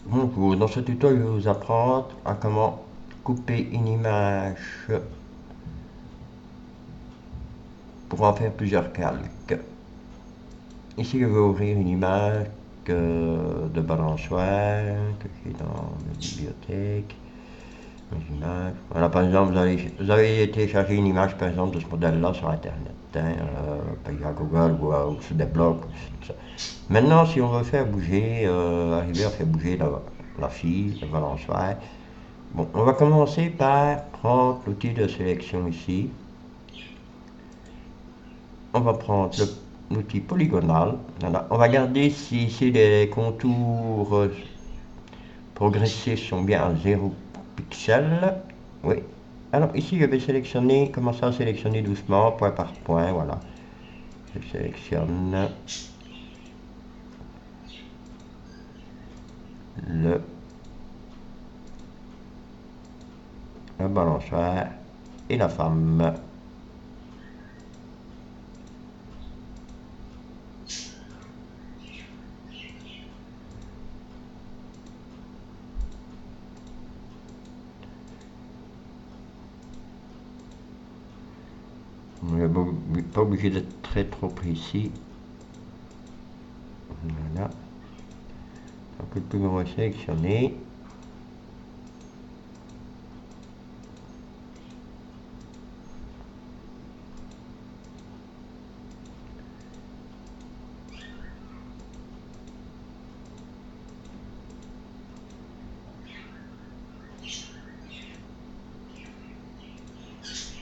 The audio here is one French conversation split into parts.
Bonjour, dans ce tuto, je vais vous apprendre à comment couper une image pour en faire plusieurs calques. Ici, je vais ouvrir une image de balançoire que j'ai dans ma bibliothèque. Mes images. Voilà, par exemple, vous avez téléchargé une image, par exemple, de ce modèle-là sur Internet, via Google ou sur des blogs. Maintenant, si on veut faire bouger, arriver à faire bouger la fille, le balançoire, bon, on va commencer par prendre l'outil de sélection ici. On va prendre l'outil polygonal. Voilà. On va garder si ici les contours progressés sont bien à 0 pixels. Oui. Alors ici, je vais sélectionner, commencer à sélectionner doucement, point par point. Voilà. Je sélectionne le, le balançoire et la femme. On n'est pas obligé d'être très trop précis. Voilà. Un peu plus on va sélectionner.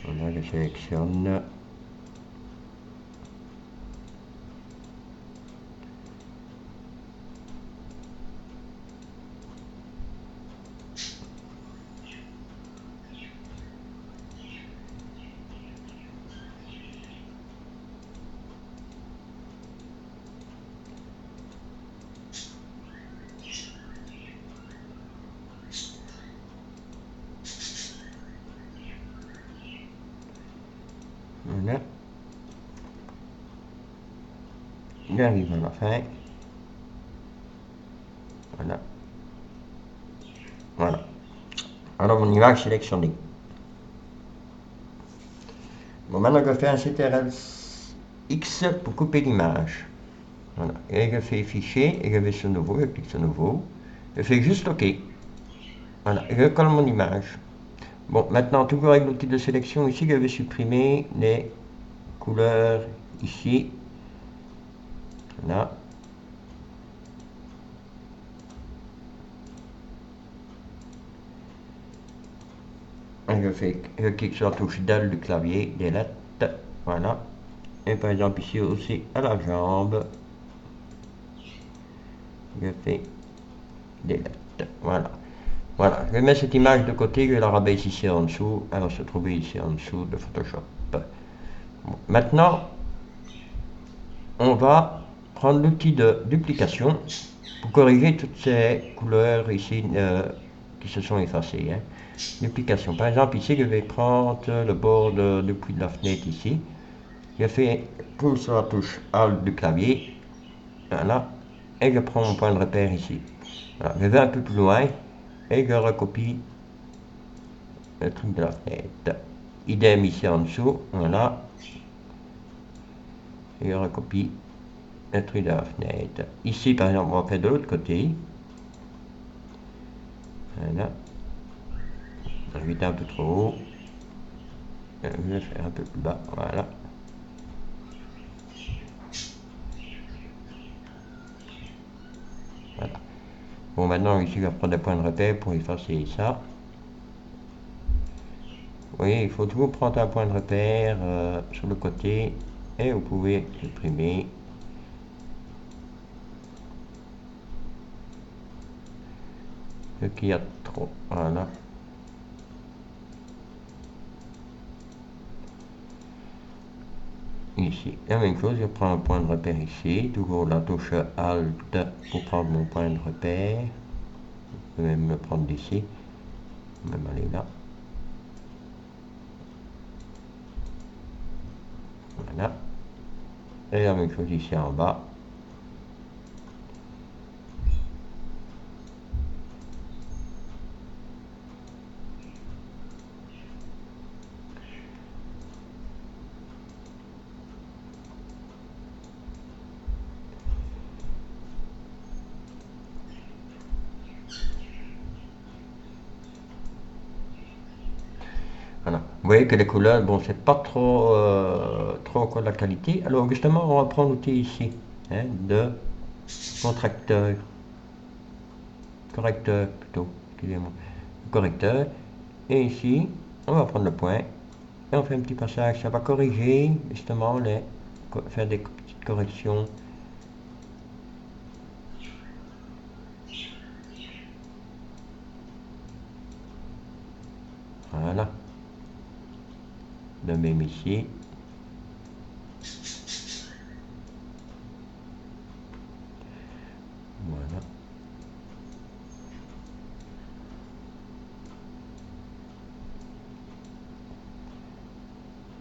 Voilà, je sélectionne. Voilà. J'arrive à la fin. Voilà. Voilà. Alors mon image sélectionnée. Bon, maintenant je fais un CTRL X pour couper l'image. Voilà. Et je fais fichier et je vais sur nouveau, je clique sur nouveau. Je fais juste OK. Voilà. Et je colle mon image. Bon, maintenant, toujours avec l'outil de sélection ici, je vais supprimer les couleurs ici. Voilà. Et je clique sur la touche Del du clavier, Delete. Voilà. Et par exemple ici aussi à la jambe, je fais Delete. Voilà. Voilà. Je mets cette image de côté, je la rabaisse ici en dessous. Elle va se trouver ici en dessous de Photoshop. Bon. Maintenant, on va prendre l'outil de duplication pour corriger toutes ces couleurs ici qui se sont effacées. Hein. Duplication. Par exemple, ici, je vais prendre le bord du puits de la fenêtre ici. Je fais clic sur la touche Alt du clavier. Voilà. Et je prends mon point de repère ici. Voilà. Je vais un peu plus loin et je recopie le truc de la fenêtre. Idem ici en dessous. Voilà. Et je recopie le truc de la fenêtre. Ici, par exemple, on va faire de l'autre côté. Voilà. J'étais un peu trop haut. Je vais faire un peu plus bas. Voilà. Voilà. Bon, maintenant, ici, je vais prendre des points de repère pour effacer ça. Vous voyez, il faut toujours prendre un point de repère sur le côté et vous pouvez supprimer. Ce qu'il y a trop. Voilà. Ici, la même chose, je prends un point de repère ici, toujours la touche Alt pour prendre mon point de repère. Je vais même me prendre d'ici, même aller là. Voilà. Et la même chose ici en bas. voyez que les couleurs, bon, c'est pas trop encore de la qualité. Alors justement, on reprend l'outil ici, hein, de contracteur, correcteur plutôt, excusez-moi, correcteur. Et ici, on va prendre le point et on fait un petit passage. Ça va corriger justement faire des petites corrections. Voilà. De même ici. Voilà.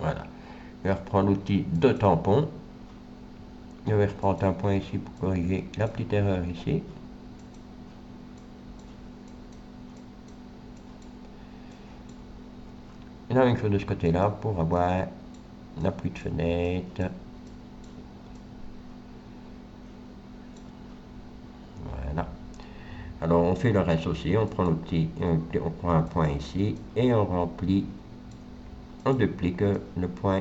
Voilà. Je vais reprendre l'outil de tampon. Je vais reprendre un point ici pour corriger la petite erreur ici. Et la même chose de ce côté-là pour avoir l'appui de fenêtre. Voilà. Alors on fait le reste aussi, on prend l'outil, on prend un point ici et on remplit, on duplique le point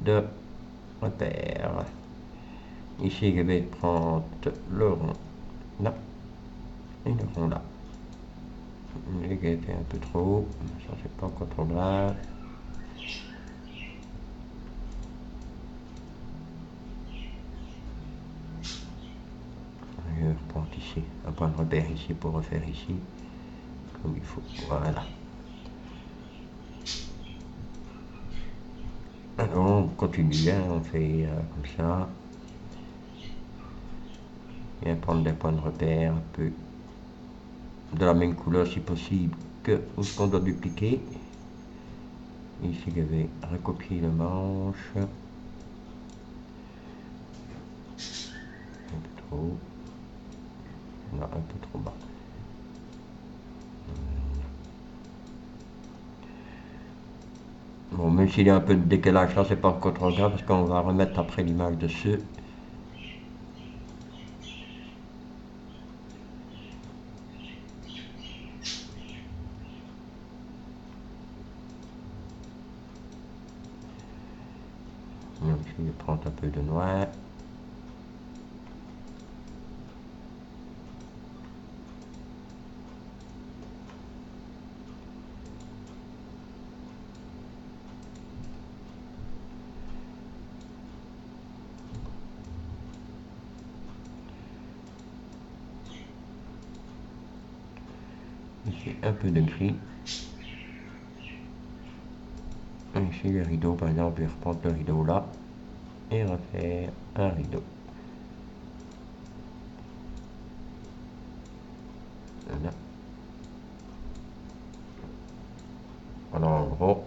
de repère. Ici je vais prendre le rond là et le rond là. J'ai fait un peu trop, ça c'est pas encore trop grave. Je reprends ici un point de repère ici pour refaire ici comme il faut. Voilà. Alors on continue, hein, on fait comme ça. Et prendre des points de repère un peu de la même couleur si possible que ce qu'on doit dupliquer. Ici je vais recopier le manche. Un peu trop. Non, un peu trop bas. Bon, même s'il y a un peu de décalage là, c'est pas encore trop grave parce qu'on va remettre après l'image dessus. Donc, je vais prendre un peu de noir. Ici un peu de gris. Et ici le rideau, par exemple, je vais reprendre le rideau là et refaire un rideau. Voilà. Alors en gros,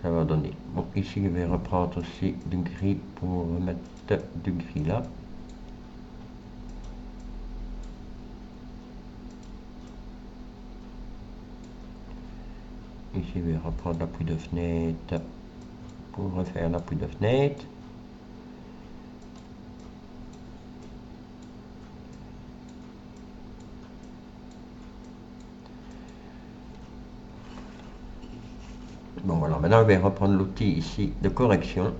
ça va donner. Bon, ici je vais reprendre aussi du gris pour mettre du gris là. Ici je vais reprendre l'appui de fenêtre pour refaire l'appui de fenêtre. Bon voilà, maintenant je vais reprendre l'outil ici de correction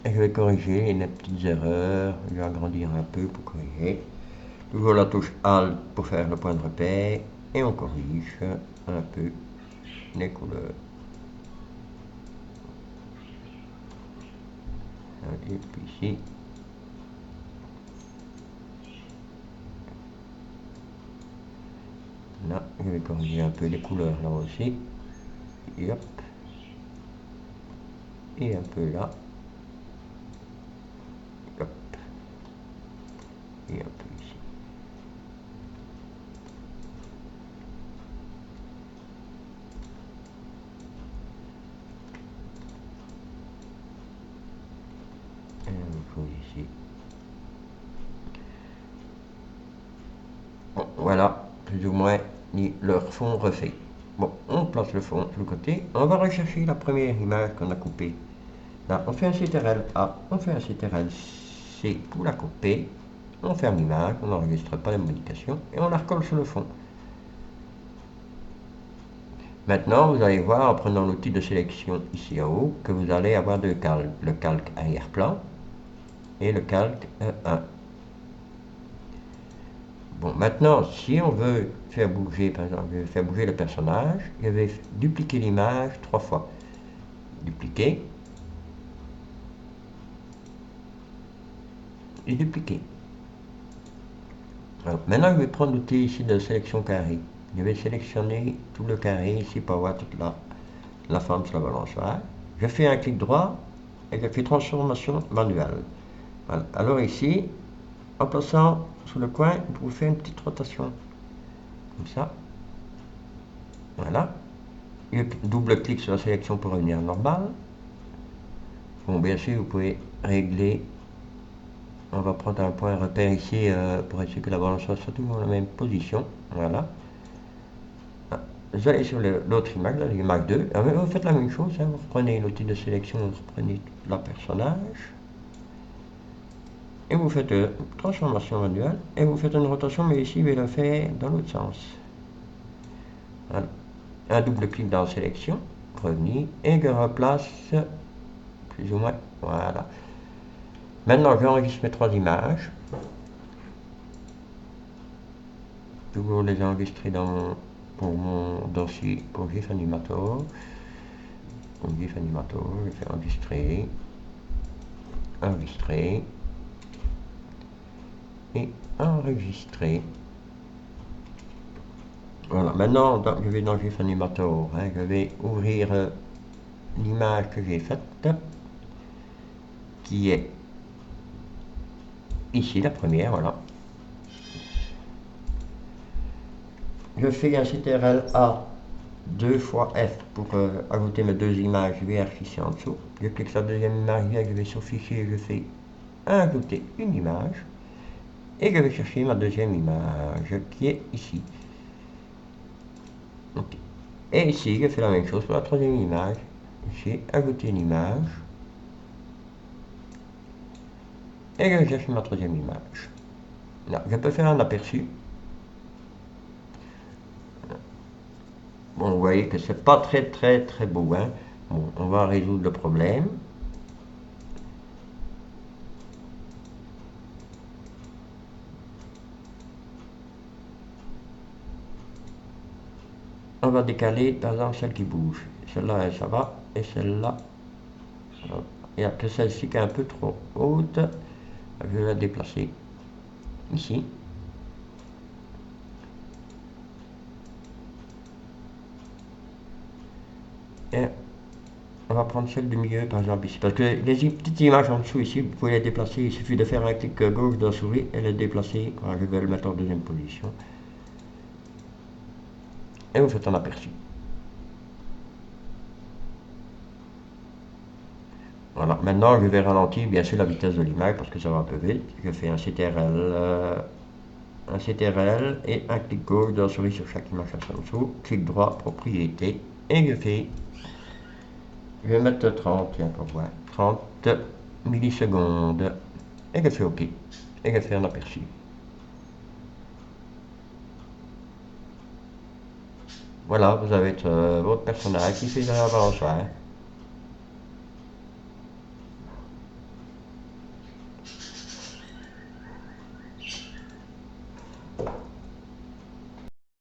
et je vais corriger les petites erreurs. Je vais agrandir un peu pour corriger. Toujours la touche Alt pour faire le point de repère et on corrige un peu les couleurs. Et puis ici, là, je vais corriger un peu les couleurs là aussi. Et hop. Et un peu là. Hop. Et un peu ici. Et la même chose ici. Bon, voilà, plus ou moins leur fond refait. Bon, on place le fond sur le côté. On va rechercher la première image qu'on a coupée. Là, on fait un CTRL A, on fait un CTRL C pour la couper. On ferme l'image, on n'enregistre pas les modifications et on la recolle sur le fond. Maintenant, vous allez voir en prenant l'outil de sélection ici en haut que vous allez avoir deux calques, le calque arrière-plan et le calque 1. Bon, maintenant, si on veut faire bouger, par exemple, je vais faire bouger le personnage, je vais dupliquer l'image 3 fois. Dupliquer et dupliquer. Alors, maintenant, je vais prendre l'outil ici de sélection carré. Je vais sélectionner tout le carré ici pour avoir toute la forme sur la balançoire. Je fais un clic droit et je fais transformation manuelle. Voilà. Alors ici, en passant sur le coin, vous pouvez faire une petite rotation. Comme ça. Voilà. Et double clic sur la sélection pour revenir normal. Bon, bien sûr, vous pouvez régler. On va prendre un point repère ici pour être sûr que la balançoire soit toujours dans la même position. Voilà. Vous allez sur l'autre image, l'image 2. Vous faites la même chose. Hein, vous reprenez l'outil de sélection, vous reprenez le personnage. Et vous faites transformation manuelle. Et vous faites une rotation, mais ici, je vais le faire dans l'autre sens. Voilà. Un double clic dans sélection, revenir, et je replace plus ou moins. Voilà. Maintenant, j'enregistre mes 3 images. Toujours les enregistrer pour mon dossier pour GIF Animator. Pour GIF Animator, je fais enregistrer, enregistrer et enregistrer. Voilà, maintenant je vais dans GIF Animator, hein, je vais ouvrir l'image que j'ai faite, qui est ici la première, voilà. Je fais un CTRL A 2 fois F pour ajouter mes 2 images vierges ici en dessous. Je clique sur la deuxième image vierge, je vais sur fichier, je fais ajouter une image et je vais chercher ma deuxième image qui est ici. Okay. Et ici, je fais la même chose pour la troisième image. Ici, ajouter une image et je cherche ma troisième image. Là, je peux faire un aperçu. Bon, vous voyez que c'est pas très beau, hein. Bon, on va résoudre le problème. On va décaler, par exemple, celle qui bouge. Celle-là, ça va, et celle-là, il n'y a que celle-ci qui est un peu trop haute. Je vais la déplacer ici. Et on va prendre celle du milieu, par exemple, ici. Parce que les petites images en dessous, ici, vous pouvez les déplacer. Il suffit de faire un clic gauche de la souris et les déplacer. Voilà, je vais le mettre en deuxième position. Et vous faites un aperçu. Voilà, maintenant je vais ralentir bien sûr la vitesse de l'image parce que ça va un peu vite. Je fais un CTRL et un clic gauche de la souris sur chaque image en dessous. Clic droit, propriété. Et je vais mettre 30, tiens, pour voir, 30 millisecondes. Et je fais OK. Et je fais un aperçu. Voilà, vous avez votre personnage qui fait de la balançoire.